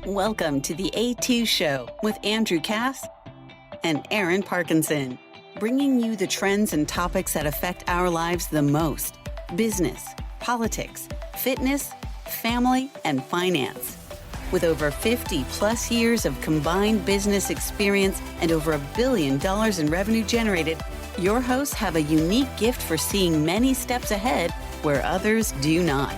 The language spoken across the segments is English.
Welcome to the A2 Show with Andrew Cass and Aaron Parkinson, bringing you the trends and topics that affect our lives the most: business, politics, fitness, family, and finance. With over 50 plus years of combined business experience and over $1 billion in revenue generated, your hosts have a unique gift for seeing many steps ahead where others do not.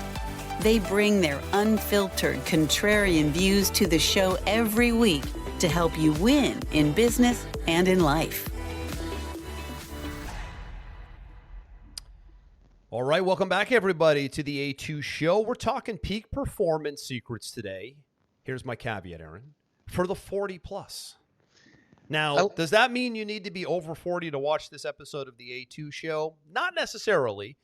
They bring their unfiltered, contrarian views to the show every week to help you win in business and in life. All right, welcome back, everybody, to the A2 Show. We're talking peak performance secrets today. Here's my caveat, Aaron. For the 40 plus. Now, does that mean you need to be over 40 to watch this episode of the A2 Show? Not necessarily.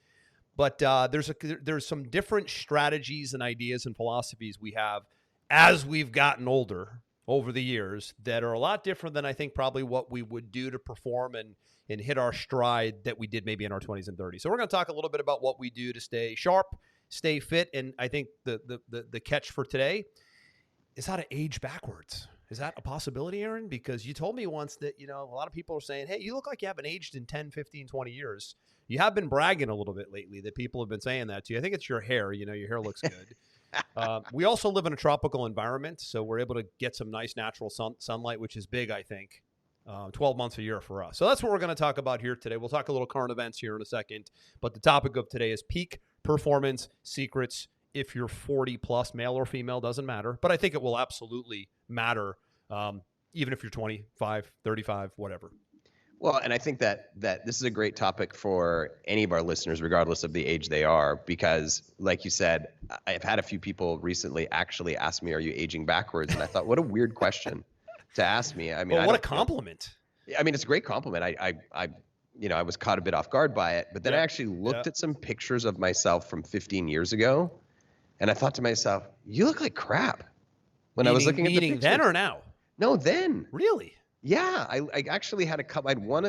But there's some different strategies and ideas and philosophies we have as we've gotten older over the years that are a lot different than I think probably what we would do to perform and hit our stride that we did maybe in our 20s and 30s. So we're going to talk a little bit about what we do to stay sharp, stay fit, and I think the catch for today is how to age backwards. Is that a possibility, Aaron? Because you told me once that, a lot of people are saying, hey, you look like you haven't aged in 10, 15, 20 years. You have been bragging a little bit lately that people have been saying that to you. I think it's your hair. Your hair looks good. We also live in a tropical environment, so we're able to get some nice natural sunlight, which is big, I think. 12 months a year for us. So that's what we're going to talk about here today. We'll talk a little current events here in a second. But the topic of today is peak performance secrets. If you're 40 plus, male or female, doesn't matter. But I think it will absolutely matter, even if you're 25, 35, whatever. Well, and I think that this is a great topic for any of our listeners, regardless of the age they are, because like you said, I've had a few people recently actually ask me, are you aging backwards? And I thought, what a weird question to ask me. I mean, well, what a compliment. I mean, it's a great compliment. I was caught a bit off guard by it, but then I actually looked at some pictures of myself from 15 years ago. And I thought to myself, you look like crap. When I was looking at the pictures. Then or now? No, then. Really? Yeah, I actually had a couple. I'd one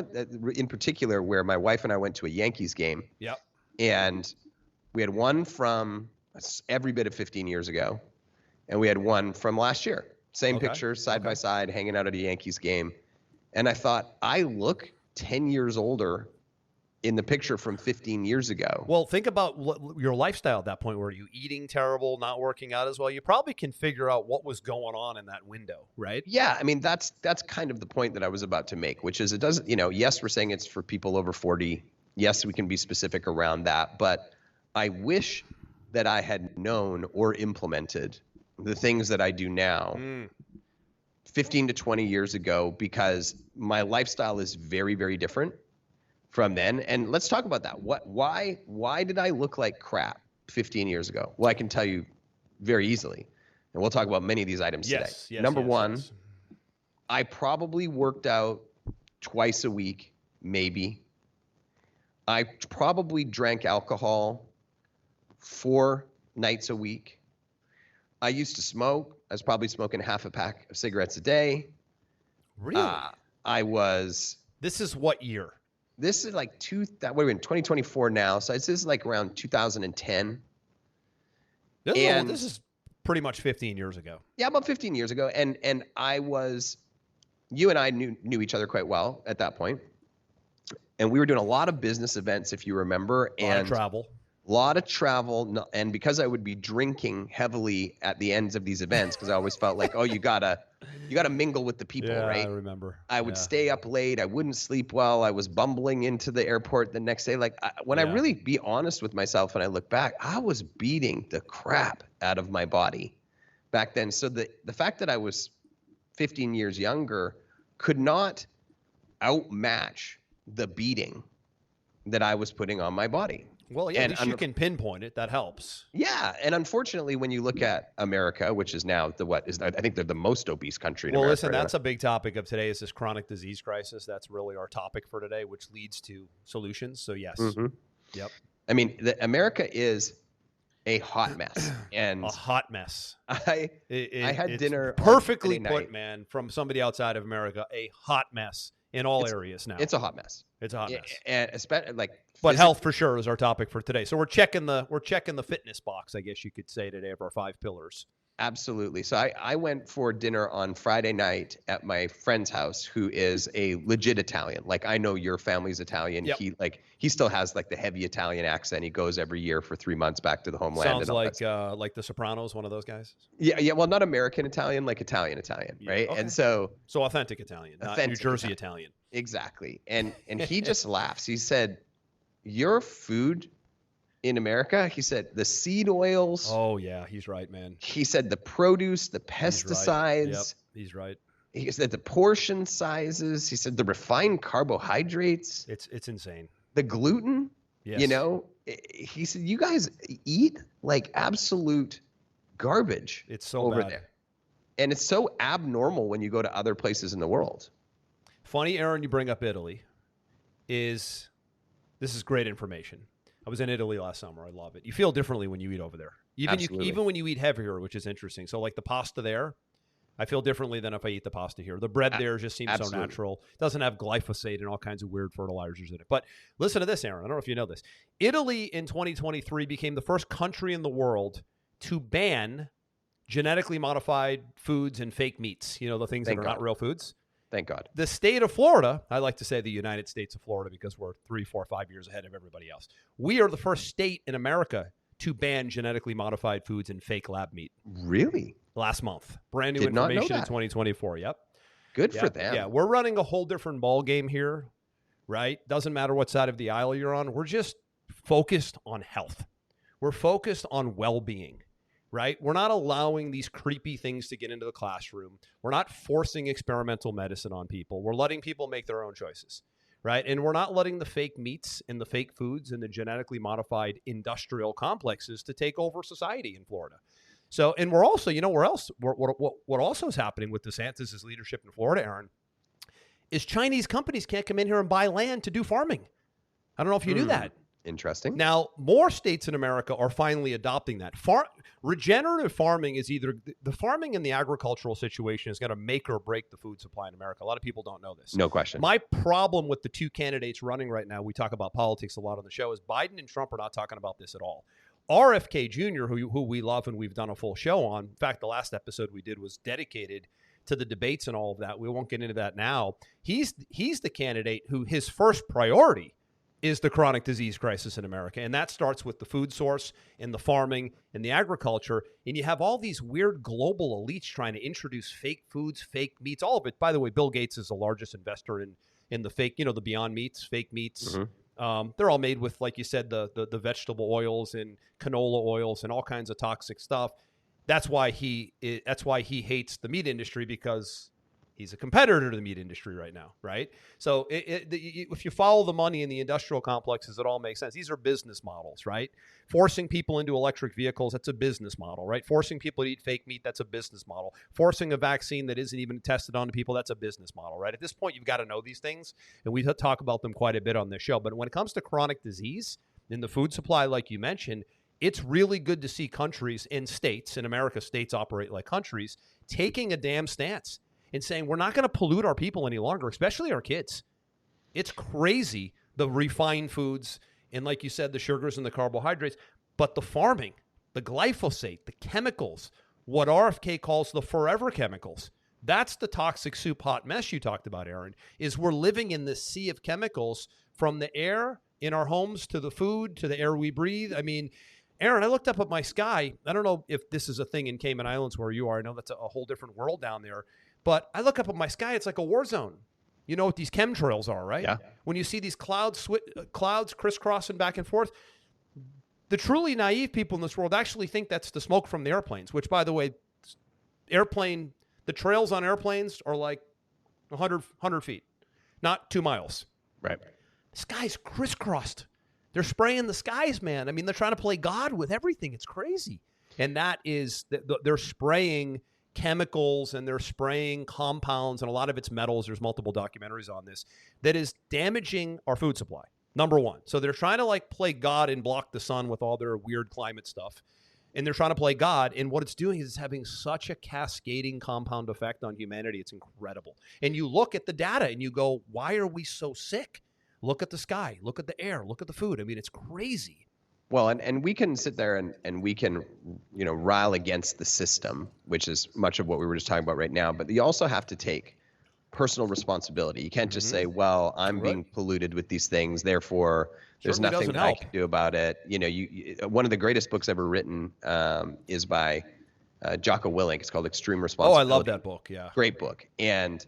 in particular where my wife and I went to a Yankees game. Yep. And we had one from every bit of 15 years ago, and we had one from last year. Same picture, side by side, hanging out at a Yankees game. And I thought, I look 10 years older in the picture from 15 years ago. Well, think about your lifestyle at that point. Were you eating terrible, not working out as well? You probably can figure out what was going on in that window, right? Yeah, I mean, that's kind of the point that I was about to make, which is it doesn't, yes, we're saying it's for people over 40. Yes, we can be specific around that. But I wish that I had known or implemented the things that I do now 15 to 20 years ago, because my lifestyle is very, very different from then. And let's talk about that. Why did I look like crap 15 years ago? Well, I can tell you very easily. And we'll talk about many of these items today. Number one, I probably worked out twice a week, maybe. I probably drank alcohol 4 nights a week. I used to smoke. I was probably smoking half a pack of cigarettes a day. Really? This is what year? This is like 2024 now, so this is like around 2010. This is pretty much 15 years ago. Yeah, about 15 years ago. And you and I knew each other quite well at that point. And we were doing a lot of business events, if you remember. A lot of travel. And because I would be drinking heavily at the ends of these events, because I always felt like, you gotta mingle with the people, right? I remember. I would stay up late. I wouldn't sleep well. I was bumbling into the airport the next day. I really be honest with myself and I look back, I was beating the crap out of my body back then. So the fact that I was 15 years younger could not outmatch the beating that I was putting on my body. Well, yeah, at least you can pinpoint it. That helps. Yeah, and unfortunately, when you look at America, which is now I think they're the most obese country in America. Well, listen, that's a big topic of today is this chronic disease crisis. That's really our topic for today, which leads to solutions. So, yes. Mm-hmm. Yep. I mean, America is a hot mess. And a hot mess. I had dinner perfectly put, man, from somebody outside of America, a hot mess in all areas now. It's a hot mess. It's a hot mess. And especially but health for sure is our topic for today. So we're checking the fitness box, I guess you could say, today of our 5 pillars. Absolutely. So I went for dinner on Friday night at my friend's house, who is a legit Italian. Like, I know your family's Italian. Yep. He still has like the heavy Italian accent. He goes every year for 3 months back to the homeland. Sounds and all that stuff. like The Sopranos, one of those guys. Yeah, yeah. Well, not American Italian, like Italian, Yeah, right? okay. And so Authentic Italian, not New Jersey Italian. Exactly. And he just laughs. He said, "Your food in America," he said, "the seed oils." Oh yeah, he's right, man. He said the produce, the He's right. Yep, pesticides. he's right. He said the portion sizes. He said the refined carbohydrates, It's insane. the gluten. Yes. He said, you guys eat like absolute garbage. It's so over bad. there. And it's so abnormal when you go to other places in the world. Funny, Aaron, you bring up Italy. This is great information. I was in Italy last summer. I love it. You feel differently when you eat over there. Even when you eat heavier, which is interesting. So like the pasta there, I feel differently than if I eat the pasta here. The bread there just seems so natural. It doesn't have glyphosate and all kinds of weird fertilizers in it. But listen to this, Aaron. I don't know if you know this. Italy in 2023 became the first country in the world to ban genetically modified foods and fake meats. You know, the things that are not real foods. Thank God. The state of Florida, I like to say the United States of Florida because we're 3, 4, 5 years ahead of everybody else. We are the first state in America to ban genetically modified foods and fake lab meat. Really? Last month. Brand new information in 2024. Yep. Good for them. Yeah, we're running a whole different ball game here, right? Doesn't matter what side of the aisle you're on. We're just focused on health. We're focused on well-being. Right? We're not allowing these creepy things to get into the classroom. We're not forcing experimental medicine on people. We're letting people make their own choices, right? And we're not letting the fake meats and the fake foods and the genetically modified industrial complexes to take over society in Florida. So, and we're also, what also is happening with DeSantis' leadership in Florida, Aaron, is Chinese companies can't come in here and buy land to do farming. I don't know if you knew that. Interesting. Now, more states in America are finally adopting that. Regenerative farming is either the farming and the agricultural situation is going to make or break the food supply in America. A lot of people don't know this. No question. My problem with the two candidates running right now, we talk about politics a lot on the show, is Biden and Trump are not talking about this at all. RFK Jr., who we love and we've done a full show on. In fact, the last episode we did was dedicated to the debates and all of that. We won't get into that now. He's the candidate who his first priority is the chronic disease crisis in America. And that starts with the food source and the farming and the agriculture. And you have all these weird global elites trying to introduce fake foods, fake meats, all of it. By the way, Bill Gates is the largest investor in the fake, the Beyond Meats, fake meats. Mm-hmm. They're all made with, like you said, the vegetable oils and canola oils and all kinds of toxic stuff. That's why he hates the meat industry, because he's a competitor to the meat industry right now, right? So if you follow the money in the industrial complexes, it all makes sense. These are business models, right? Forcing people into electric vehicles, that's a business model, right? Forcing people to eat fake meat, that's a business model. Forcing a vaccine that isn't even tested on people, that's a business model, right? At this point, you've got to know these things, and we talk about them quite a bit on this show. But when it comes to chronic disease in the food supply, like you mentioned, it's really good to see countries and states, in America, states operate like countries, taking a damn stance and saying, we're not going to pollute our people any longer, especially our kids. It's crazy, the refined foods, and like you said, the sugars and the carbohydrates, but the farming, the glyphosate, the chemicals, what RFK calls the forever chemicals. That's the toxic soup hot mess you talked about, Aaron, is we're living in this sea of chemicals from the air in our homes to the food to the air we breathe. I mean, Aaron, I looked up at my sky. I don't know if this is a thing in Cayman Islands where you are. I know that's a whole different world down there. But I look up at my sky, it's like a war zone. You know what these chemtrails are, right? Yeah. When you see these clouds crisscrossing back and forth, the truly naive people in this world actually think that's the smoke from the airplanes, which, by the way, the trails on airplanes are like 100 feet, not 2 miles. Right. The sky's crisscrossed. They're spraying the skies, man. I mean, they're trying to play God with everything. It's crazy. And that is, they're spraying chemicals and they're spraying compounds, and a lot of it's metals. There's multiple documentaries on this that is damaging our food supply. Number one. So they're trying to play God and block the sun with all their weird climate stuff. And they're trying to play God. And what it's doing is it's having such a cascading compound effect on humanity. It's incredible. And you look at the data and you go, why are we so sick? Look at the sky. Look at the air. Look at the food. I mean, it's crazy. Well, and we can sit there and we can, rile against the system, which is much of what we were just talking about right now. But you also have to take personal responsibility. You can't just say, well, I'm being polluted with these things, therefore there's nothing that I can do about it. One of the greatest books ever written is by Jocko Willink. It's called Extreme Responsibility. Oh, I love that book. Yeah. Great book. And,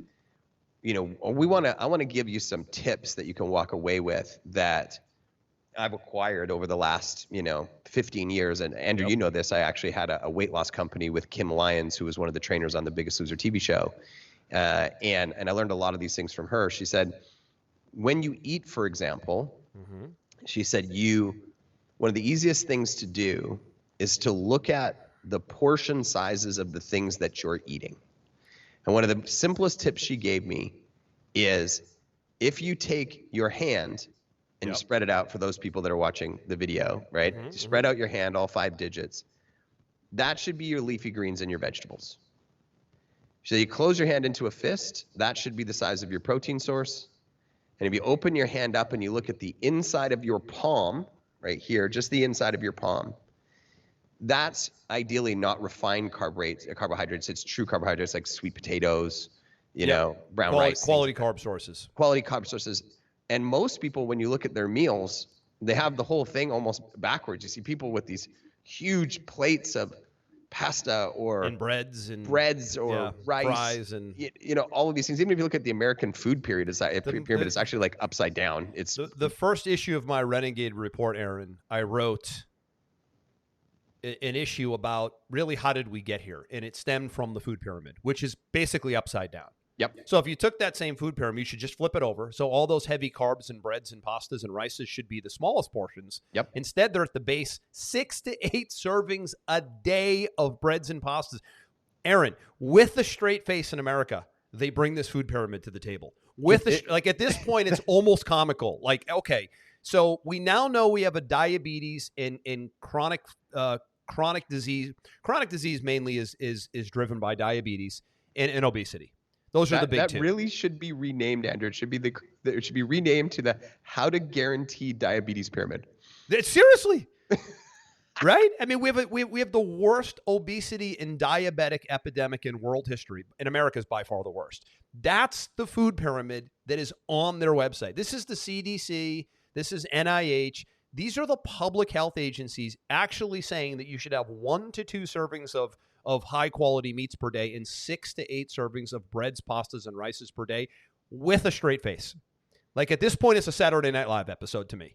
I want to give you some tips that you can walk away with that I've acquired over the last, 15 years. And Andrew, you know this, I actually had a weight loss company with Kim Lyons, who was one of the trainers on the Biggest Loser TV show. And I learned a lot of these things from her. She said, when you eat, for example, she said, one of the easiest things to do is to look at the portion sizes of the things that you're eating. And one of the simplest tips she gave me is if you take your hand and you spread it out for those people that are watching the video, right? You spread out your hand, all 5 digits. That should be your leafy greens and your vegetables. So you close your hand into a fist, that should be the size of your protein source. And if you open your hand up and you look at the inside of your palm, right here, just the inside of your palm, that's ideally not refined carbohydrates. It's true carbohydrates like sweet potatoes, brown rice. Quality carb sources. Quality carb sources. And most people, when you look at their meals, they have the whole thing almost backwards. You see people with these huge plates of pasta or breads or rice, fries, and all of these things. Even if you look at the American food pyramid, it's actually like upside down. It's the first issue of my Renegade report, Aaron. I wrote an issue about really how did we get here, and it stemmed from the food pyramid, which is basically upside down. Yep. So if you took that same food pyramid, you should just flip it over. So all those heavy carbs and breads and pastas and rices should be the smallest portions. Yep. Instead, they're at the base, 6 to 8 servings a day of breads and pastas. Aaron, with a straight face in America, they bring this food pyramid to the table. At this point, it's almost comical. Like, okay, so we now know we have a diabetes in chronic disease. Chronic disease mainly is driven by diabetes and obesity. Those are the big two. That really should be renamed, Andrew. It should be renamed to the How to Guarantee Diabetes Pyramid. Seriously, right? I mean, we have the worst obesity and diabetic epidemic in world history. In America is by far the worst. That's the food pyramid that is on their website. This is the CDC. This is NIH. These are the public health agencies actually saying that you should have 1 to 2 servings of high quality meats per day and 6 to 8 servings of breads, pastas, and rices per day with a straight face. Like at this point, it's a Saturday Night Live episode to me.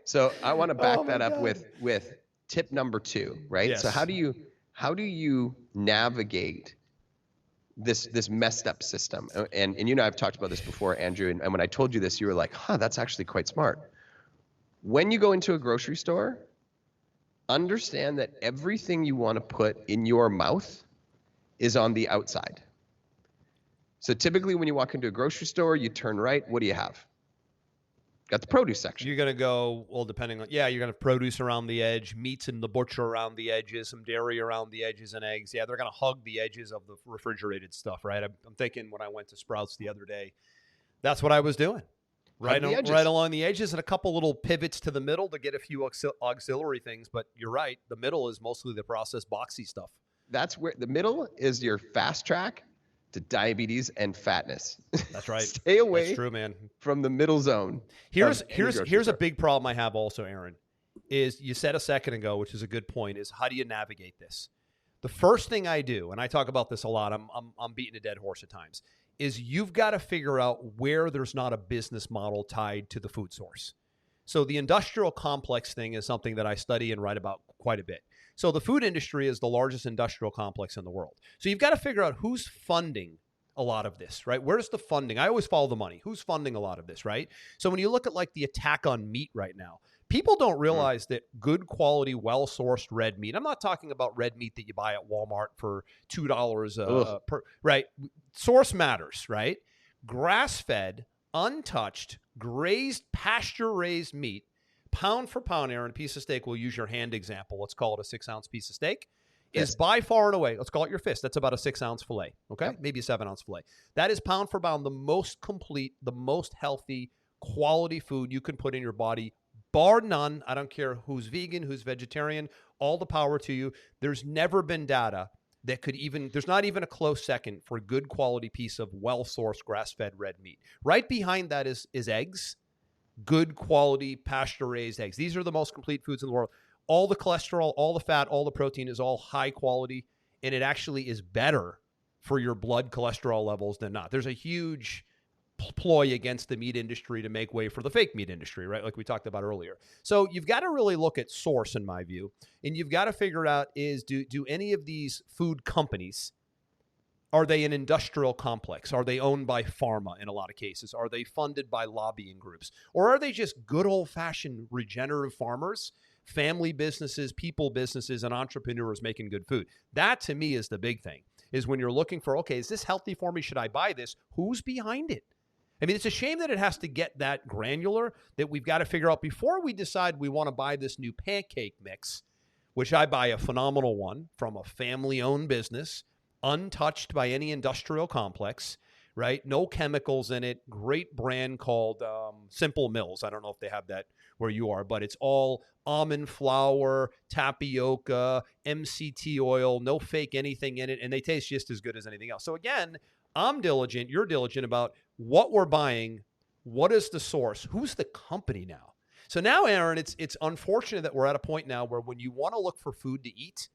So I want to back that up with tip number 2, right? Yes. So how do you navigate this messed up system? And I've talked about this before, Andrew, and when I told you this, you were like, that's actually quite smart. When you go into a grocery store, understand that everything you want to put in your mouth is on the outside. So typically when you walk into a grocery store, you turn right. What do you have? Got the produce section. You're going to go, well, depending on, you're going to have produce around the edge, meats in the butcher around the edges, some dairy around the edges, and eggs. Yeah, they're going to hug the edges of the refrigerated stuff, right? I'm thinking when I went to Sprouts the other day, that's what I was doing. Right along the edges and a couple little pivots to the middle to get a few auxiliary things. But you're right. The middle is mostly the processed boxy stuff. That's where the middle is your fast track to diabetes and fatness. That's right. Stay away That's true, man. From the middle zone. Here's a big problem I have also, Aaron, is you said a second ago, which is a good point, is how do you navigate this? The first thing I do, and I talk about this a lot, I'm beating a dead horse at times, is you've got to figure out where there's not a business model tied to the food source. So the industrial complex thing is something that I study and write about quite a bit. So the food industry is the largest industrial complex in the world. So you've got to figure out who's funding a lot of this, right? Where's the funding? I always follow the money. Who's funding a lot of this, right? So when you look at like the attack on meat right now, people don't realize that good quality, well-sourced red meat, I'm not talking about red meat that you buy at Walmart for $2 per, right? Source matters, right? Grass-fed, untouched, grazed, pasture-raised meat, pound for pound, Aaron, a piece of steak, we'll use your hand example. Let's call it a 6-ounce piece of steak, is by far and away, let's call it your fist. That's about a 6-ounce filet, okay? Yep. Maybe a 7-ounce filet. That is pound for pound the most complete, the most healthy, quality food you can put in your body bar none. I don't care who's vegan, who's vegetarian, all the power to you. There's never been data that could even, there's not even a close second for a good quality piece of well-sourced grass-fed red meat. Right behind that is eggs, good quality pasture-raised eggs. These are the most complete foods in the world. All the cholesterol, all the fat, all the protein is all high quality, and it actually is better for your blood cholesterol levels than not. There's a huge ploy against the meat industry to make way for the fake meat industry, right? Like we talked about earlier. So you've got to really look at source, in my view, and you've got to figure out is do any of these food companies, are they an industrial complex? Are they owned by pharma in a lot of cases? Are they funded by lobbying groups? Or are they just good old-fashioned regenerative farmers, family businesses, people businesses, and entrepreneurs making good food? That, to me, is the big thing, is when you're looking for, okay, is this healthy for me? Should I buy this? Who's behind it? I mean, it's a shame that it has to get that granular, that we've got to figure out before we decide we want to buy this new pancake mix, which I buy a phenomenal one from a family-owned business, untouched by any industrial complex, right? No chemicals in it. Great brand called Simple Mills. I don't know if they have that where you are, but it's all almond flour, tapioca, MCT oil, no fake anything in it, and they taste just as good as anything else. So again, I'm diligent, you're diligent about what we're buying, what is the source, who's the company now. So now, Aaron, it's unfortunate that we're at a point now where when you want to look for food to eat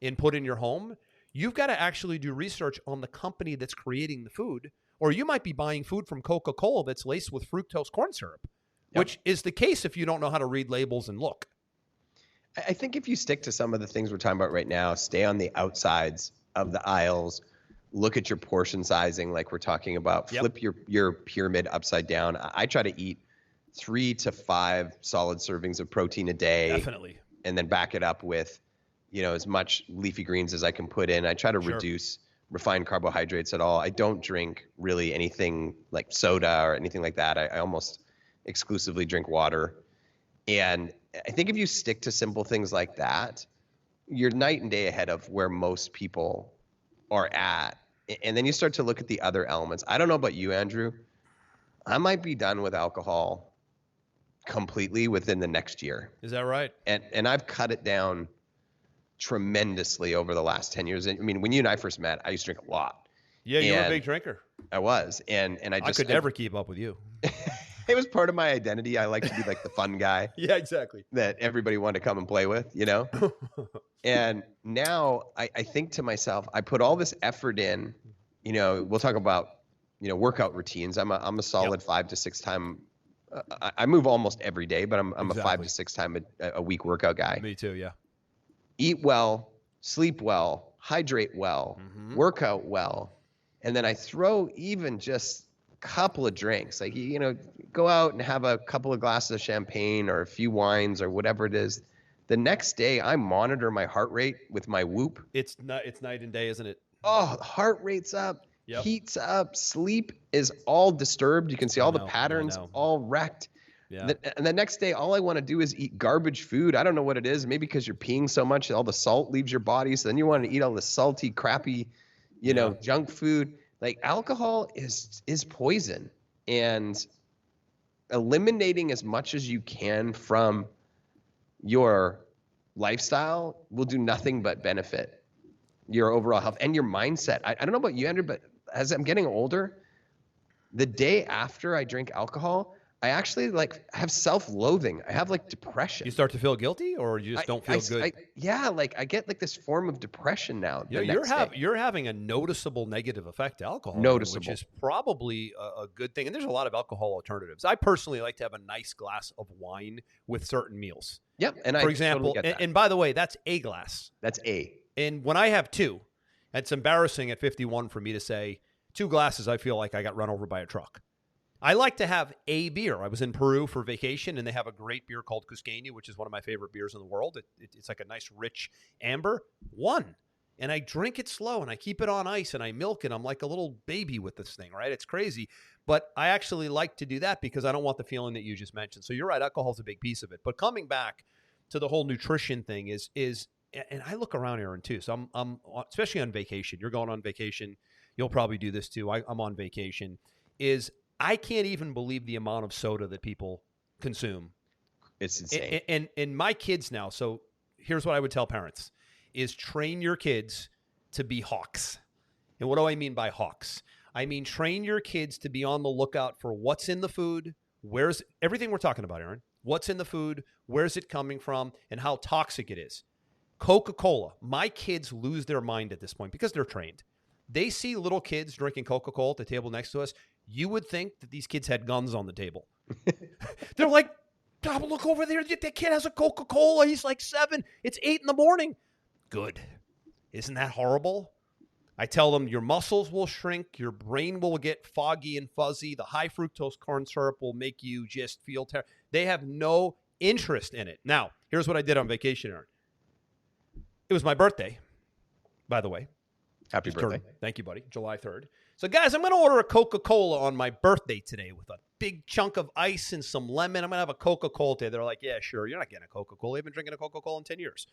and put in your home, you've got to actually do research on the company that's creating the food, or you might be buying food from Coca-Cola that's laced with fructose corn syrup, which is the case if you don't know how to read labels and look. I think if you stick to some of the things we're talking about right now, stay on the outsides of the aisles, look at your portion sizing like we're talking about, flip your pyramid upside down. I try to eat 3 to 5 solid servings of protein a day. Definitely. And then back it up with, as much leafy greens as I can put in. I try to reduce refined carbohydrates at all. I don't drink really anything like soda or anything like that. I almost exclusively drink water. And I think if you stick to simple things like that, you're night and day ahead of where most people are at. And then you start to look at the other elements. I don't know about you, Andrew. I might be done with alcohol completely within the next year. Is that right? And I've cut it down tremendously over the last 10 years. I mean, when you and I first met, I used to drink a lot. Yeah, you were a big drinker. I was. And I could never keep up with you. It was part of my identity. I like to be like the fun guy. Yeah, exactly. That everybody wanted to come and play with, And now I think to myself, I put all this effort in, we'll talk about, workout routines. I'm a solid 5 to 6 time. I move almost every day, but I'm a 5 to 6 time a week workout guy. Me too. Yeah. Eat well, sleep well, hydrate well, work out well. And then I throw even just a couple of drinks, like, go out and have a couple of glasses of champagne or a few wines or whatever it is. The next day I monitor my heart rate with my Whoop. It's night and day, isn't it? Oh, heart rate's up, heat's up, sleep is all disturbed. You can see all the patterns all wrecked. Yeah. And the next day, all I want to do is eat garbage food. I don't know what it is. Maybe because you're peeing so much, all the salt leaves your body. So then you want to eat all the salty, crappy, junk food. Like alcohol is poison, and eliminating as much as you can from your lifestyle will do nothing but benefit your overall health and your mindset. I don't know about you, Andrew, but as I'm getting older, the day after I drink alcohol, I actually have self-loathing. I have depression. You start to feel guilty, or you just don't feel good? I get this form of depression now. Yeah, you're having a noticeable negative effect to alcohol, which is probably a good thing. And there's a lot of alcohol alternatives. I personally like to have a nice glass of wine with certain meals. Yep, and for example, and by the way, that's a glass. That's a. And when I have 2, it's embarrassing at 51 for me to say 2 glasses. I feel like I got run over by a truck. I like to have a beer. I was in Peru for vacation, and they have a great beer called Cusqueña, which is one of my favorite beers in the world. It's like a nice, rich amber. 1. And I drink it slow, and I keep it on ice, and I milk it. I'm like a little baby with this thing, right? It's crazy. But I actually like to do that because I don't want the feeling that you just mentioned. So you're right, alcohol's a big piece of it. But coming back to the whole nutrition thing is and I look around, Aaron, too. So I'm especially on vacation. You're going on vacation. You'll probably do this, too. I'm on vacation. I can't even believe the amount of soda that people consume It's insane. And my kids now, so here's what I would tell parents, is train your kids to be hawks. And what do I mean by hawks? I mean, train your kids to be on the lookout for what's in the food, where's everything we're talking about, Aaron. What's in the food, where's it coming from, and how toxic it is. Coca-Cola. My kids lose their mind at this point because they're trained. They see little kids drinking Coca-Cola at the table next to us. You would think that these kids had guns on the table. They're like, "Dad, look over there. That kid has a Coca-Cola. He's like 7. It's 8 in the morning." Good. Isn't that horrible? I tell them your muscles will shrink. Your brain will get foggy and fuzzy. The high fructose corn syrup will make you just feel terrible. They have no interest in it. Now, here's what I did on vacation, Aaron. It was my birthday, by the way. Happy birthday. Thank you, buddy. July 3rd. So, guys, I'm going to order a Coca-Cola on my birthday today with a big chunk of ice and some lemon. I'm going to have a Coca-Cola today. They're like, yeah, sure. You're not getting a Coca-Cola. You've been drinking a Coca-Cola in 10 years.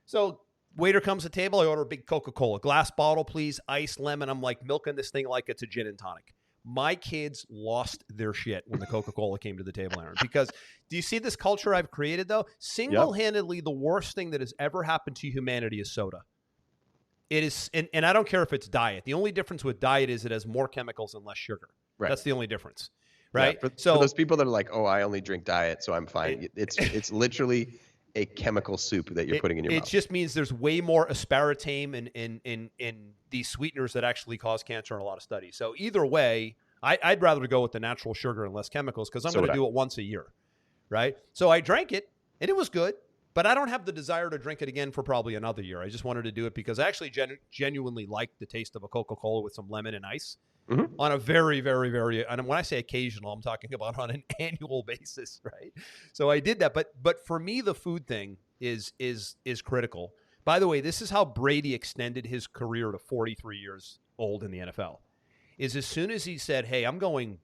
So, waiter comes to the table. I order a big Coca-Cola. Glass bottle, please. Ice, lemon. I'm like milking this thing like it's a gin and tonic. My kids lost their shit when the Coca-Cola came to the table, Aaron. Because do you see this culture I've created, though? Single-handedly, the worst thing that has ever happened to humanity is soda. It is, and I don't care if it's diet. The only difference with diet is it has more chemicals and less sugar. Right. That's the only difference, right? Yeah, for those people that are like, "Oh, I only drink diet, so I'm fine." It's literally a chemical soup that you're putting in your mouth. It just means there's way more aspartame in these sweeteners that actually cause cancer in a lot of studies. So either way, I'd rather go with the natural sugar and less chemicals because I'm going to do it once a year, right? So I drank it, and it was good. But I don't have the desire to drink it again for probably another year. I just wanted to do it because I actually genuinely like the taste of a Coca-Cola with some lemon and ice on a very, very, very, and when I say occasional, I'm talking about on an annual basis, right? So I did that. But for me, the food thing is critical. By the way, this is how Brady extended his career to 43 years old in the NFL. Is as soon as he said, hey, I'm going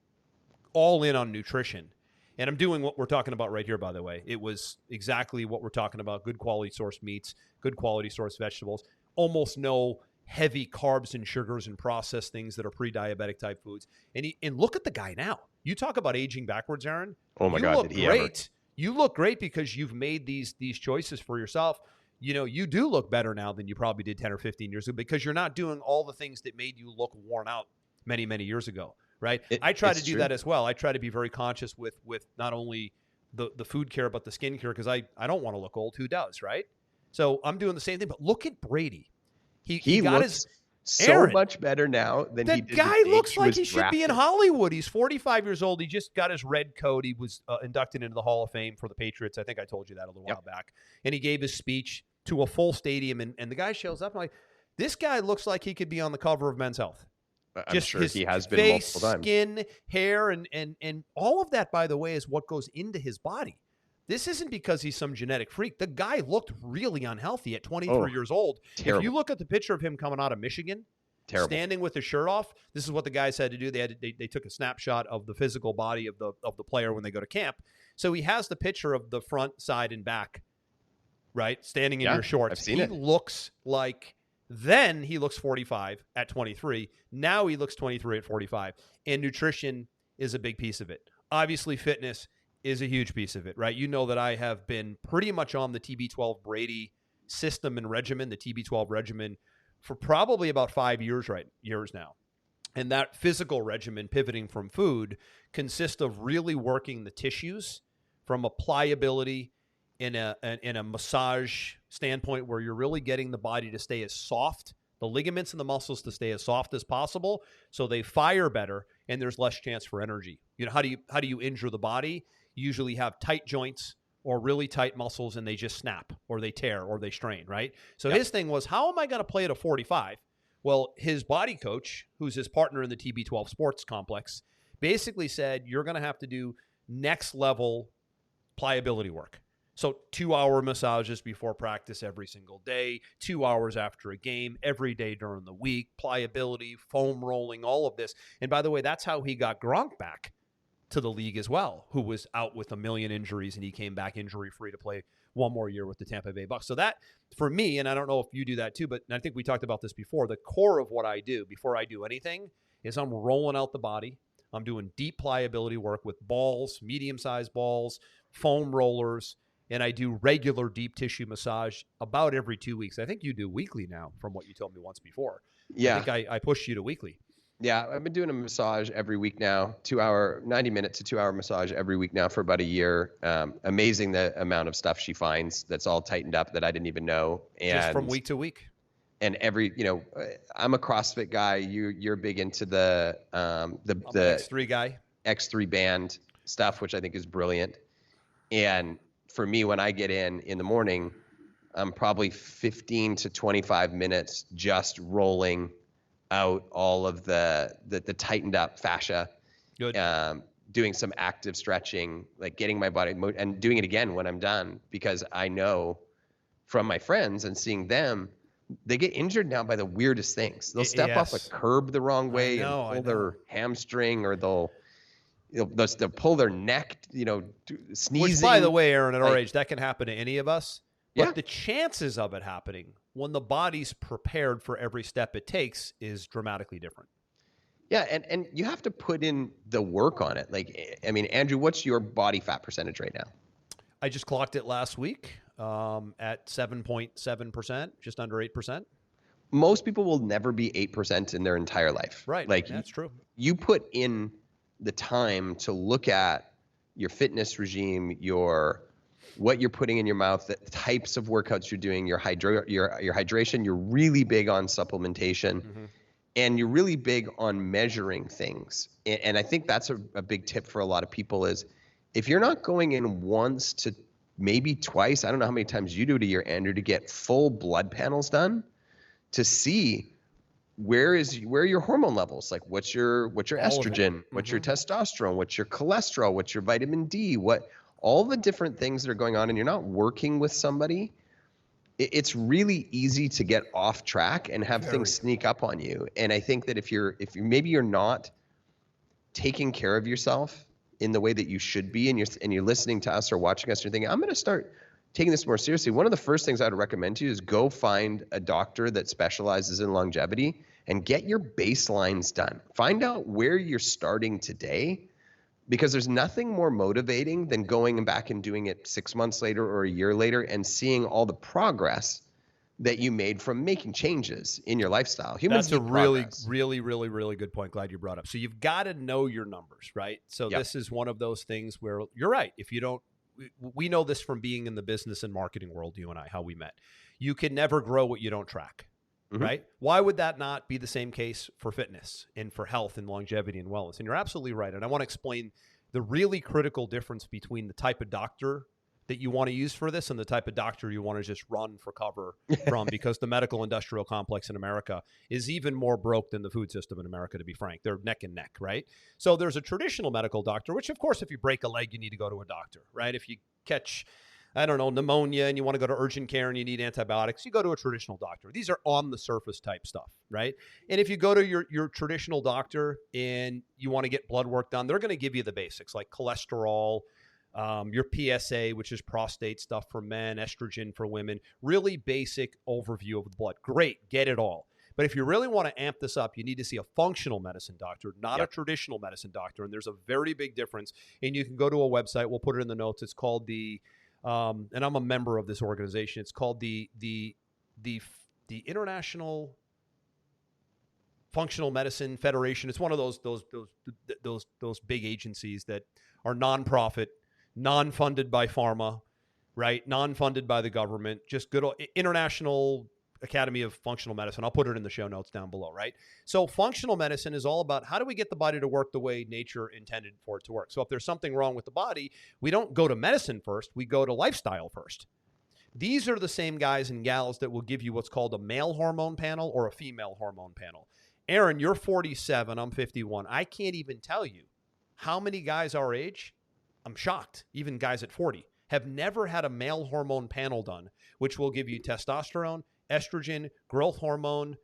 all in on nutrition, and I'm doing what we're talking about right here, by the way. It was exactly what we're talking about. Good quality source meats, good quality source vegetables, almost no heavy carbs and sugars and processed things that are pre-diabetic type foods. And look at the guy now. You talk about aging backwards, Aaron. Oh, my God. Did he great. You look great because you've made these choices for yourself. You know, you do look better now than you probably did 10 or 15 years ago because you're not doing all the things that made you look worn out many, many years ago. Right. I try to do that as well. I try to be very conscious with not only the food care, but the skin care, because I don't want to look old. Who does? Right. So I'm doing the same thing. But look at Brady. He got looks so much better now than he did. The guy looks like he should be in Hollywood. He's 45 years old. He just got his red coat. He was inducted into the Hall of Fame for the Patriots. I think I told you that a little while back. And he gave his speech to a full stadium. And the guy shows up. And I'm like, this guy looks like he could be on the cover of Men's Health. I'm sure he has been face, multiple times. Skin, hair, and all of that, by the way, is what goes into his body. This isn't because he's some genetic freak. The guy looked really unhealthy at 23 years old. Terrible. If you look at the picture of him coming out of Michigan, standing with his shirt off, this is what the guys had to do. They took a snapshot of the physical body of the player when they go to camp. So he has the picture of the front, side, and back, right, standing in your shorts. I've seen it. He looks like... Then he looks 45 at 23. Now he looks 23 at 45. And nutrition is a big piece of it. Obviously, fitness is a huge piece of it, right? You know that I have been pretty much on the TB12 Brady system and regimen, the TB12 regimen, for probably about 5 years now. And that physical regimen, pivoting from food, consists of really working the tissues from a pliability in a massage standpoint where you're really getting the body to stay as soft, the ligaments and the muscles to stay as soft as possible so they fire better and there's less chance for injury. You know, how do you injure the body? You usually have tight joints or really tight muscles and they just snap or they tear or they strain, right? So his thing was, how am I going to play at a 45? Well, his body coach, who's his partner in the TB12 sports complex, basically said, you're going to have to do next level pliability work. So 2-hour massages before practice every single day, 2 hours after a game, every day during the week, pliability, foam rolling, all of this. And by the way, that's how he got Gronk back to the league as well, who was out with a million injuries, and he came back injury-free to play one more year with the Tampa Bay Bucs. So that, for me, and I don't know if you do that too, but I think we talked about this before, the core of what I do before I do anything is I'm rolling out the body. I'm doing deep pliability work with balls, medium-sized balls, foam rollers, and I do regular deep tissue massage about every 2 weeks. I think you do weekly now from what you told me once before. Yeah. I think I pushed you to weekly. Yeah, I've been doing a massage every week now, 90-minute to 2-hour massage every week now for about a year. Amazing the amount of stuff she finds that's all tightened up that I didn't even know. And just from week to week. And I'm a CrossFit guy. You're big into the X3 guy, X3 band stuff, which I think is brilliant. And for me, when I get in the morning, I'm probably 15 to 25 minutes just rolling out all of the tightened up fascia. Good. Doing some active stretching, like getting my body and doing it again when I'm done, because I know from my friends and seeing them, they get injured now by the weirdest things. They'll step off a curb the wrong way and pull their hamstring, or they'll pull their neck, sneezing. Which, by the way, Aaron, at our age, that can happen to any of us. But the chances of it happening when the body's prepared for every step it takes is dramatically different. Yeah, and you have to put in the work on it. Like, I mean, Andrew, what's your body fat percentage right now? I just clocked it last week at 7.7%, just under 8%. Most people will never be 8% in their entire life. Right, like that's true. You put in the time to look at your fitness regime, what you're putting in your mouth, the types of workouts you're doing, your hydration. You're really big on supplementation, and you're really big on measuring things. And I think that's a big tip for a lot of people is, if you're not going in once to maybe twice, I don't know how many times you do it a year, Andrew, to get full blood panels done to see where are your hormone levels, like what's your estrogen, what's your testosterone, what's your cholesterol, what's your vitamin D, all the different things that are going on, and you're not working with somebody, it's really easy to get off track and have things sneak up on you. And I think that if you're not taking care of yourself in the way that you should be, and you're listening to us or watching us, you're thinking, I'm going to start taking this more seriously. One of the first things I would recommend to you is go find a doctor that specializes in longevity and get your baselines done. Find out where you're starting today, because there's nothing more motivating than going back and doing it 6 months later or a year later and seeing all the progress that you made from making changes in your lifestyle. That's a really, really, really, really good point. Glad you brought up. So you've got to know your numbers, right? So this is one of those things where you're right. If you don't, we know this from being in the business and marketing world, you and I, how we met. You can never grow what you don't track, right? Why would that not be the same case for fitness and for health and longevity and wellness? And you're absolutely right. And I want to explain the really critical difference between the type of doctor that you want to use for this and the type of doctor you want to just run for cover from, because the medical industrial complex in America is even more broke than the food system in America, to be frank. They're neck and neck, right? So there's a traditional medical doctor, which of course, if you break a leg, you need to go to a doctor, right? If you catch, I don't know, pneumonia and you want to go to urgent care and you need antibiotics, you go to a traditional doctor. These are on the surface type stuff, right? And if you go to your traditional doctor and you want to get blood work done, they're going to give you the basics like cholesterol, your PSA, which is prostate stuff for men, estrogen for women, really basic overview of the blood. Great, get it all. But if you really want to amp this up, you need to see a functional medicine doctor, not a traditional medicine doctor. And there's a very big difference. And you can go to a website. We'll put it in the notes. It's called and I'm a member of this organization. It's called the International Functional Medicine Federation. It's one of those big agencies that are nonprofit, non-funded by pharma, right? Non-funded by the government, just good old International Academy of Functional Medicine. I'll put it in the show notes down below, right? So functional medicine is all about how do we get the body to work the way nature intended for it to work. So if there's something wrong with the body, we don't go to medicine first, we go to lifestyle first. These are the same guys and gals that will give you what's called a male hormone panel or a female hormone panel. Aaron, you're 47, I'm 51. I can't even tell you how many guys our age, I'm shocked, even guys at 40, have never had a male hormone panel done, which will give you testosterone, estrogen, growth hormone,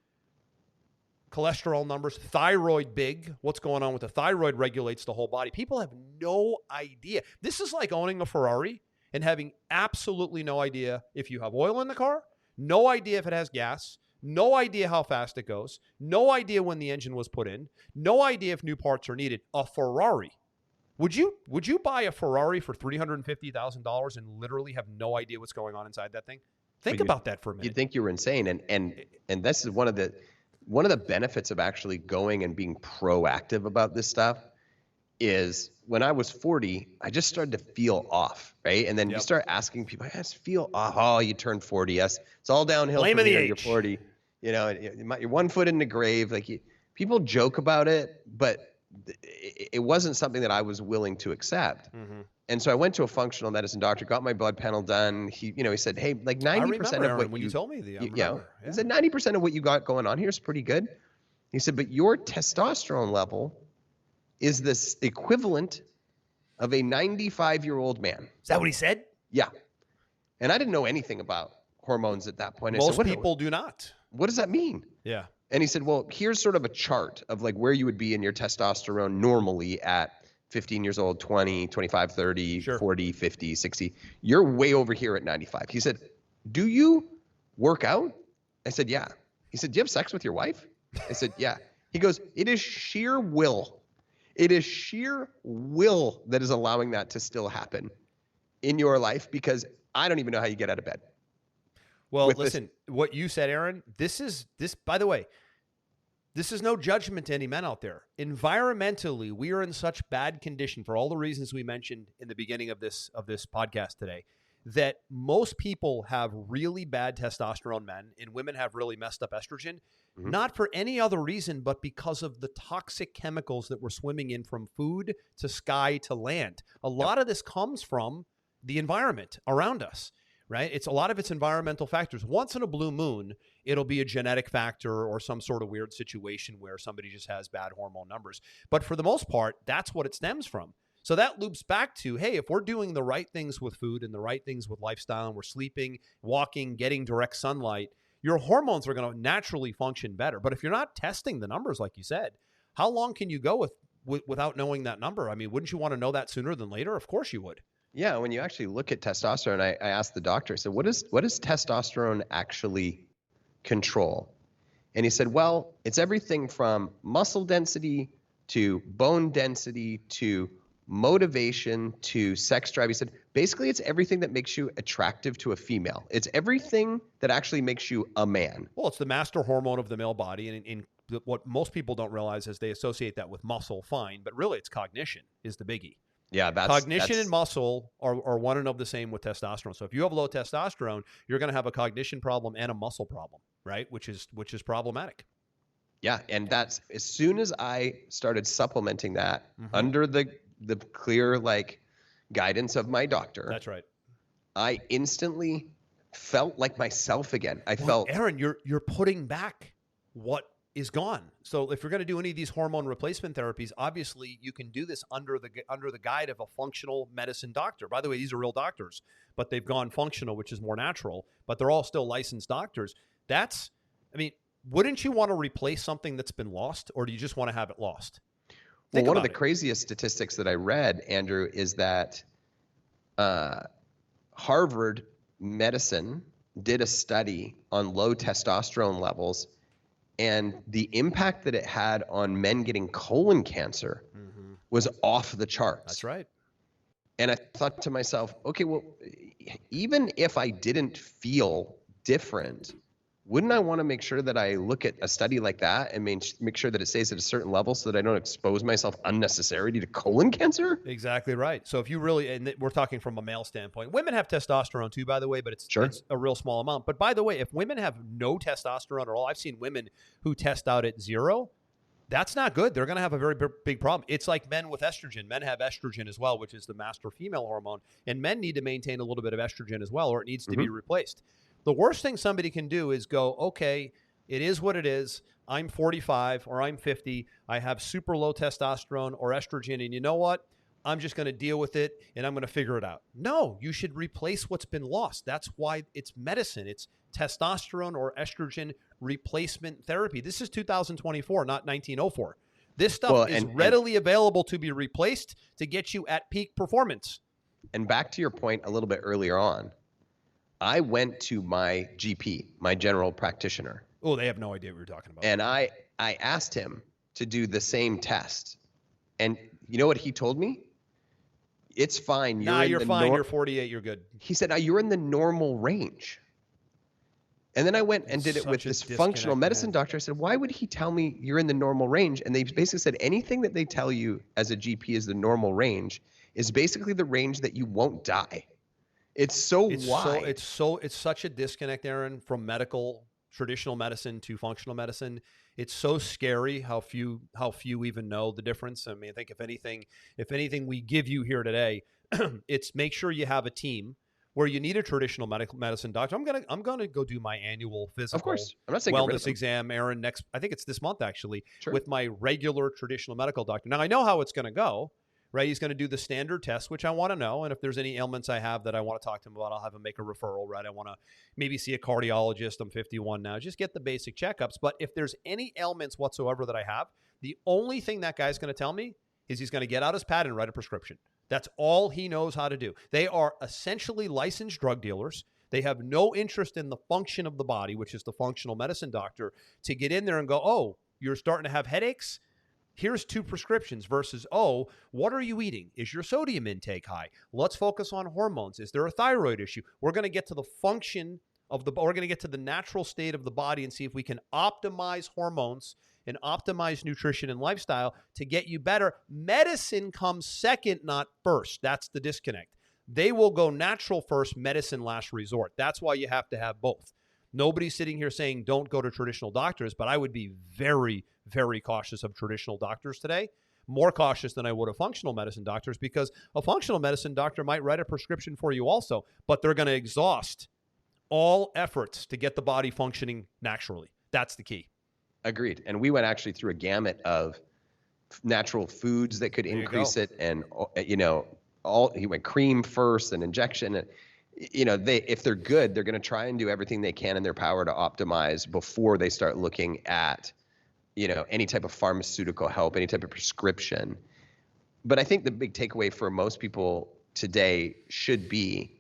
cholesterol numbers, thyroid big. What's going on with the thyroid regulates the whole body. People have no idea. This is like owning a Ferrari and having absolutely no idea if you have oil in the car, no idea if it has gas, no idea how fast it goes, no idea when the engine was put in, no idea if new parts are needed. A Ferrari. Would you buy a Ferrari for $350,000 and literally have no idea what's going on inside that thing? Think about that for a minute. You'd think you were insane. And this is one of the benefits of actually going and being proactive about this stuff is when I was 40, I just started to feel off, right? And then you start asking people, I just feel off. Oh, you turned 40. Yes, it's all downhill from here. You're 40. You know, you're 1 foot in the grave. Like people joke about it, but it wasn't something that I was willing to accept. Mm-hmm. And so I went to a functional medicine doctor, got my blood panel done. He said, hey, like 90% of what you told me he said 90% of what you got going on here is pretty good. He said, but your testosterone level is this equivalent of a 95-year-old man. Is that what he said? Yeah. And I didn't know anything about hormones at that point. Most people do not. What does that mean? Yeah. And he said, well, here's sort of a chart of like where you would be in your testosterone normally at 15 years old, 20, 25, 30, 40, 50, 60. You're way over here at 95. He said, do you work out? I said, yeah. He said, do you have sex with your wife? I said, yeah. He goes, it is sheer will. It is sheer will that is allowing that to still happen in your life because I don't even know how you get out of bed. Well, listen, what you said, Aaron, this, by the way, this is no judgment to any men out there. Environmentally, we are in such bad condition for all the reasons we mentioned in the beginning of this podcast today, that most people have really bad testosterone, men, and women have really messed up estrogen, not for any other reason, but because of the toxic chemicals that we're swimming in from food to sky to land. A lot of this comes from the environment around us. Right? A lot of it's environmental factors. Once in a blue moon, it'll be a genetic factor or some sort of weird situation where somebody just has bad hormone numbers. But for the most part, that's what it stems from. So that loops back to, hey, if we're doing the right things with food and the right things with lifestyle and we're sleeping, walking, getting direct sunlight, your hormones are going to naturally function better. But if you're not testing the numbers, like you said, how long can you go without knowing that number? I mean, wouldn't you want to know that sooner than later? Of course you would. Yeah, when you actually look at testosterone, I asked the doctor, I said, what does testosterone actually control? And he said, well, it's everything from muscle density to bone density to motivation to sex drive. He said, basically, it's everything that makes you attractive to a female. It's everything that actually makes you a man. Well, it's the master hormone of the male body. And what most people don't realize is they associate that with muscle, fine. But really, it's cognition is the biggie. Yeah, cognition and muscle are one and of the same with testosterone. So if you have low testosterone, you're going to have a cognition problem and a muscle problem, right? Which is problematic. Yeah, and that's as soon as I started supplementing that under the clear guidance of my doctor. That's right. I instantly felt like myself again. Aaron, you're putting back what is gone. So if you're going to do any of these hormone replacement therapies, obviously you can do this under the guide of a functional medicine doctor. By the way, these are real doctors, but they've gone functional, which is more natural, but they're all still licensed doctors. Wouldn't you want to replace something that's been lost, or do you just want to have it lost? Well, one of the craziest statistics that I read, Andrew, is that Harvard Medicine did a study on low testosterone levels and the impact that it had on men getting colon cancer was off the charts. That's right. And I thought to myself, okay, well, even if I didn't feel different, wouldn't I want to make sure that I look at a study like that and make sure that it stays at a certain level so that I don't expose myself unnecessarily to colon cancer? Exactly right. So if you really, and we're talking from a male standpoint, women have testosterone too, by the way, but it's a real small amount. But by the way, if women have no testosterone at all, I've seen women who test out at 0. That's not good. They're going to have a very big problem. It's like men with estrogen. Men have estrogen as well, which is the master female hormone. And men need to maintain a little bit of estrogen as well, or it needs to be replaced. The worst thing somebody can do is go, okay, it is what it is. I'm 45 or I'm 50. I have super low testosterone or estrogen. And you know what? I'm just going to deal with it and I'm going to figure it out. No, you should replace what's been lost. That's why it's medicine. It's testosterone or estrogen replacement therapy. This is 2024, not 1904. This stuff is readily available to be replaced to get you at peak performance. And back to your point a little bit earlier on, I went to my GP, my general practitioner, Oh, they have no idea what you're talking about. And I asked him to do the same test. And you know what he told me? It's fine. You're fine. You're 48. You're good. He said, you're in the normal range. And then I went and did it with this functional medicine doctor. I said, why would he tell me you're in the normal range? And they basically said anything that they tell you as a GP is the normal range is basically the range that you won't die. It's wide. It's such a disconnect, Aaron, from traditional medicine to functional medicine. It's so scary how few even know the difference. I mean, I think if anything we give you here today, it's make sure you have a team where you need a traditional medical medicine doctor. I'm gonna go do my annual physical of course. I'm not saying wellness exam, Aaron, I think it's this month actually, sure, with my regular traditional medical doctor. Now I know how it's gonna go, right? He's gonna do the standard test, which I want to know. And if there's any ailments I have that I want to talk to him about, I'll have him make a referral, right? I want to maybe see a cardiologist. I'm 51 now. Just get the basic checkups. But if there's any ailments whatsoever that I have, the only thing that guy's gonna tell me is he's gonna get out his pad and write a prescription. That's all he knows how to do. They are essentially licensed drug dealers. They have no interest in the function of the body, which is the functional medicine doctor, to get in there and go, oh, you're starting to have headaches? Here's 2 prescriptions versus, oh, what are you eating? Is your sodium intake high? Let's focus on hormones. Is there a thyroid issue? We're going to get to the function we're going to get to the natural state of the body and see if we can optimize hormones and optimize nutrition and lifestyle to get you better. Medicine comes second, not first. That's the disconnect. They will go natural first, medicine last resort. That's why you have to have both. Nobody's sitting here saying don't go to traditional doctors, but I would be very, very cautious of traditional doctors today. More cautious than I would of functional medicine doctors, because a functional medicine doctor might write a prescription for you also, but they're going to exhaust all efforts to get the body functioning naturally. That's the key. Agreed. And we went actually through a gamut of natural foods that could increase it. And, he went cream first and injection. And, if they're good, they're going to try and do everything they can in their power to optimize before they start looking at, any type of pharmaceutical help, any type of prescription. But I think the big takeaway for most people today should be,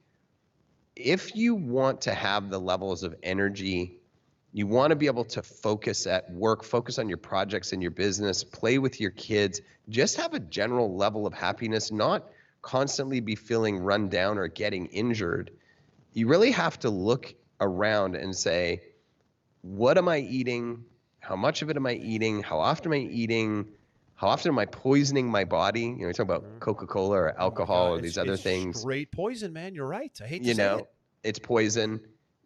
if you want to have the levels of energy, you want to be able to focus at work, focus on your projects in your business, play with your kids, just have a general level of happiness, not constantly be feeling run down or getting injured. You really have to look around and say, what am I eating? How much of it am I eating? How often am I eating? How often am I poisoning my body? You talk about Coca-Cola or alcohol or these other things. Straight poison, man. You're right. I hate to say it. It's poison.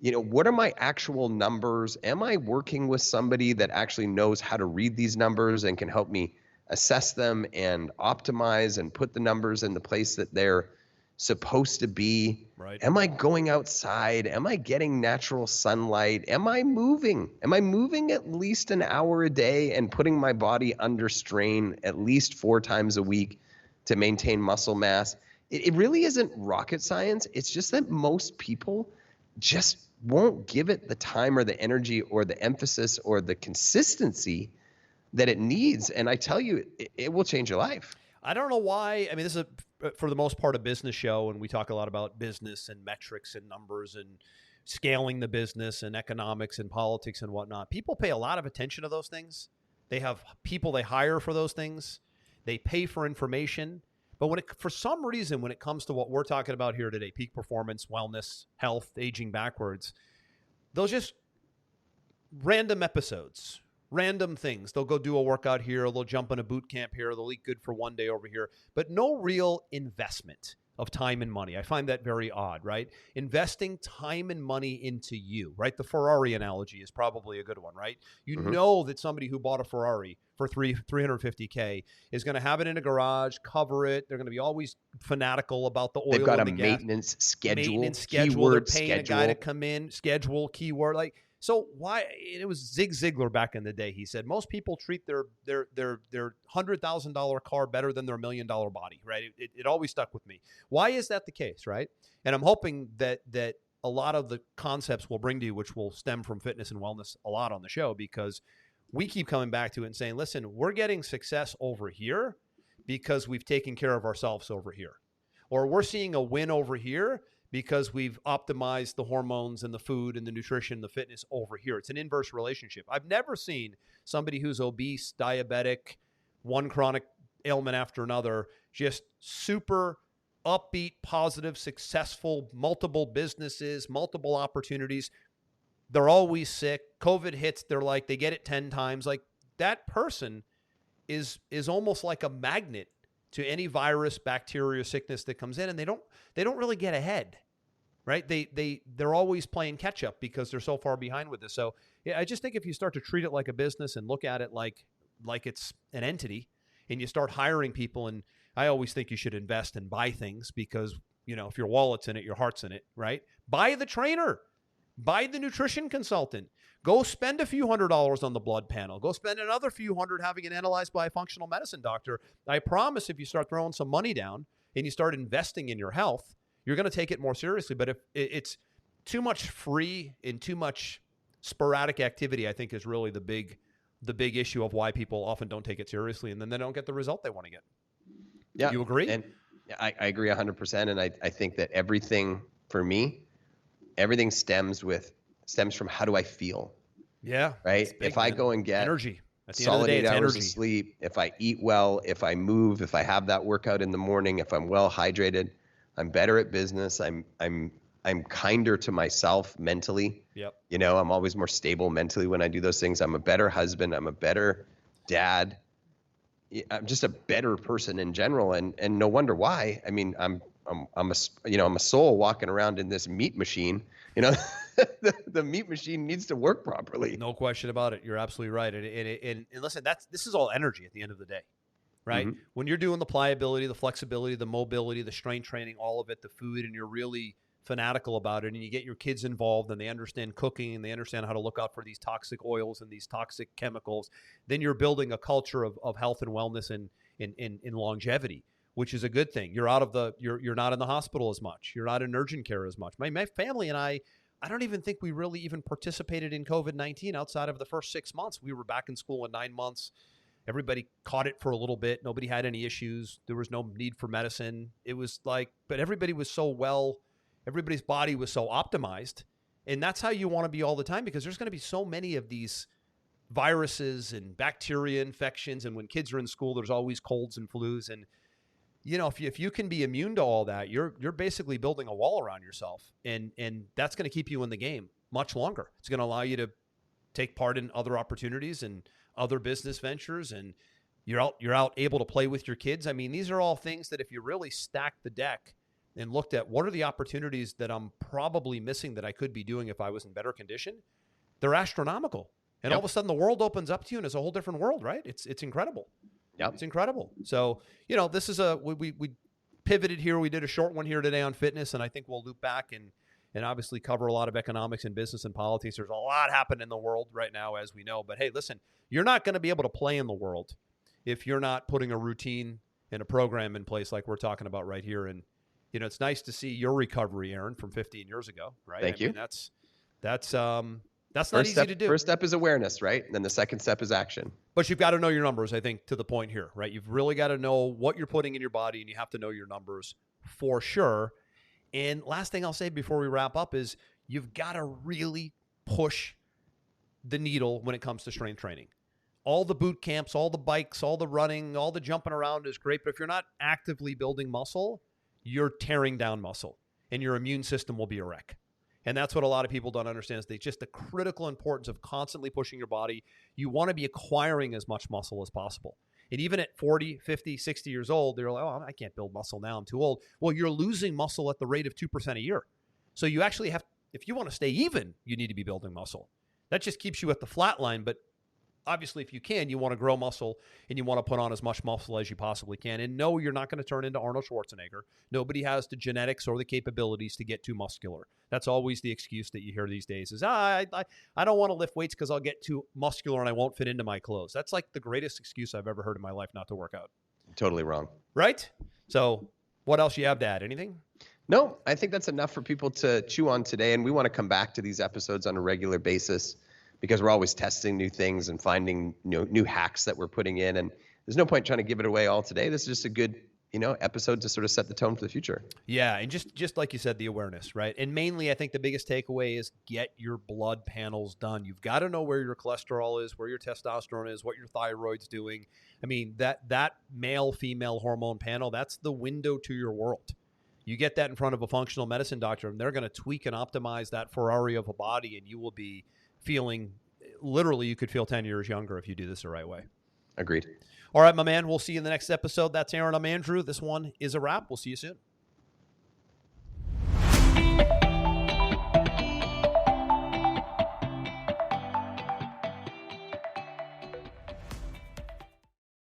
What are my actual numbers? Am I working with somebody that actually knows how to read these numbers and can help me assess them and optimize and put the numbers in the place that they're supposed to be? Right. Am I going outside? Am I getting natural sunlight? Am I moving? Am I moving at least an hour a day and putting my body under strain at least 4 times a week to maintain muscle mass? It really isn't rocket science. It's just that most people just won't give it the time or the energy or the emphasis or the consistency that it needs. And I tell you, it will change your life. I don't know why. I mean, this is for the most part a business show, and we talk a lot about business and metrics and numbers and scaling the business and economics and politics and whatnot. People pay a lot of attention to those things. They have people they hire for those things. They pay for information. But for some reason, when it comes to what we're talking about here today, peak performance, wellness, health, aging backwards, those just random episodes, random things. They'll go do a workout here, they'll jump in a boot camp here, they'll eat good for one day over here, but no real investment of time and money. I find that very odd, right? Investing time and money into you, right? The Ferrari analogy is probably a good one, right? You know that somebody who bought a Ferrari for $350K is going to have it in a garage, cover it. They're going to be always fanatical about the oil. They've got and a the maintenance schedule, keyword, they're paying a guy to come in, schedule, keyword, like. So why? It was Zig Ziglar back in the day. He said most people treat their $100,000 car better than their $1 million body, right? It always stuck with me. Why is that the case, right? And I'm hoping that a lot of the concepts we'll bring to you, which will stem from fitness and wellness a lot on the show, because we keep coming back to it and saying, listen, we're getting success over here because we've taken care of ourselves over here, or we're seeing a win over here because we've optimized the hormones and the food and the nutrition and the fitness over here. It's an inverse relationship. I've never seen somebody who's obese, diabetic, one chronic ailment after another, just super upbeat, positive, successful, multiple businesses, multiple opportunities. They're always sick. COVID hits, they get it 10 times. Like, that person is almost like a magnet to any virus, bacteria, sickness that comes in, and they don't really get ahead, right? They're always playing catch up because they're so far behind with this. So yeah, I just think if you start to treat it like a business and look at it like it's an entity, and you start hiring people, and I always think you should invest and buy things because, if your wallet's in it, your heart's in it, right? Buy the trainer, buy the nutrition consultant, go spend a few $100s on the blood panel, go spend another few hundred having it analyzed by a functional medicine doctor. I promise if you start throwing some money down and you start investing in your health, you're going to take it more seriously. But if it's too much free and too much sporadic activity, I think is really the big issue of why people often don't take it seriously, and then they don't get the result they want to get. Yeah. You agree? And I agree 100%. And I think that everything, for me, everything stems from how do I feel? Yeah. Right. If I go and get energy, at the solid end of the day, 8 hours energy. of sleep, if I eat well, if I move, if I have that workout in the morning, if I'm well hydrated, I'm better at business. I'm kinder to myself mentally. Yep. I'm always more stable mentally when I do those things. I'm a better husband. I'm a better dad. I'm just a better person in general. And no wonder why. I mean, I'm a soul walking around in this meat machine. The meat machine needs to work properly. No question about it. You're absolutely right. And listen, this is all energy at the end of the day, right? Mm-hmm. When you're doing the pliability, the flexibility, the mobility, the strength training, all of it, the food, and you're really fanatical about it, and you get your kids involved and they understand cooking and they understand how to look out for these toxic oils and these toxic chemicals, then you're building a culture of health and wellness and in longevity, which is a good thing. You're you're not in the hospital as much. You're not in urgent care as much. My family and I don't even think we really even participated in COVID-19 outside of the first 6 months. We were back in school in 9 months. Everybody caught it for a little bit. Nobody had any issues. There was no need for medicine. It was but everybody was so everybody's body was so optimized. And that's how you want to be all the time, because there's going to be so many of these viruses and bacteria infections. And when kids are in school, there's always colds and flus. And, if you can be immune to all that, you're basically building a wall around yourself. And that's going to keep you in the game much longer. It's going to allow you to take part in other opportunities and other business ventures. And you're out able to play with your kids. I mean, these are all things that if you really stack the deck and looked at what are the opportunities that I'm probably missing that I could be doing if I was in better condition, they're astronomical. And all of a sudden the world opens up to you and it's a whole different world, right? It's incredible. Yep. It's incredible. So, this is we pivoted here. We did a short one here today on fitness, and I think we'll loop back and obviously cover a lot of economics and business and politics. There's a lot happening in the world right now, as we know. But hey, listen, you're not going to be able to play in the world if you're not putting a routine and a program in place like we're talking about right here. And it's nice to see your recovery, Aaron, from 15 years ago, right? Thank you. That's not easy to do. First step is awareness, right? And then the second step is action. But you've got to know your numbers, I think, to the point here, right? You've really got to know what you're putting in your body, and you have to know your numbers for sure. And last thing I'll say before we wrap up is you've got to really push the needle when it comes to strength training. All the boot camps, all the bikes, all the running, all the jumping around is great. But if you're not actively building muscle, you're tearing down muscle, and your immune system will be a wreck. And that's what a lot of people don't understand, is just the critical importance of constantly pushing your body. You want to be acquiring as much muscle as possible. And even at 40, 50, 60 years old, they're like, oh, I can't build muscle now, I'm too old. Well, you're losing muscle at the rate of 2% a year. So you actually have, if you want to stay even, you need to be building muscle. That just keeps you at the flat line. But obviously, if you can, you want to grow muscle and you want to put on as much muscle as you possibly can. And no, you're not going to turn into Arnold Schwarzenegger. Nobody has the genetics or the capabilities to get too muscular. That's always the excuse that you hear these days is, I don't want to lift weights because I'll get too muscular and I won't fit into my clothes. That's like the greatest excuse I've ever heard in my life not to work out. Totally wrong. Right? So what else you have to add? Anything? No, I think that's enough for people to chew on today. And we want to come back to these episodes on a regular basis, because we're always testing new things and finding new hacks that we're putting in. And there's no point trying to give it away all today. This is just a good episode to sort of set the tone for the future. Yeah, and just like you said, the awareness, right? And mainly, I think the biggest takeaway is get your blood panels done. You've got to know where your cholesterol is, where your testosterone is, what your thyroid's doing. I mean, that male-female hormone panel, that's the window to your world. You get that in front of a functional medicine doctor, and they're going to tweak and optimize that Ferrari of a body, and you will be feeling, literally, you could feel 10 years younger if you do this the right way. Agreed. All right, my man. We'll see you in the next episode. That's Aaron. I'm Andrew. This one is a wrap. We'll see you soon.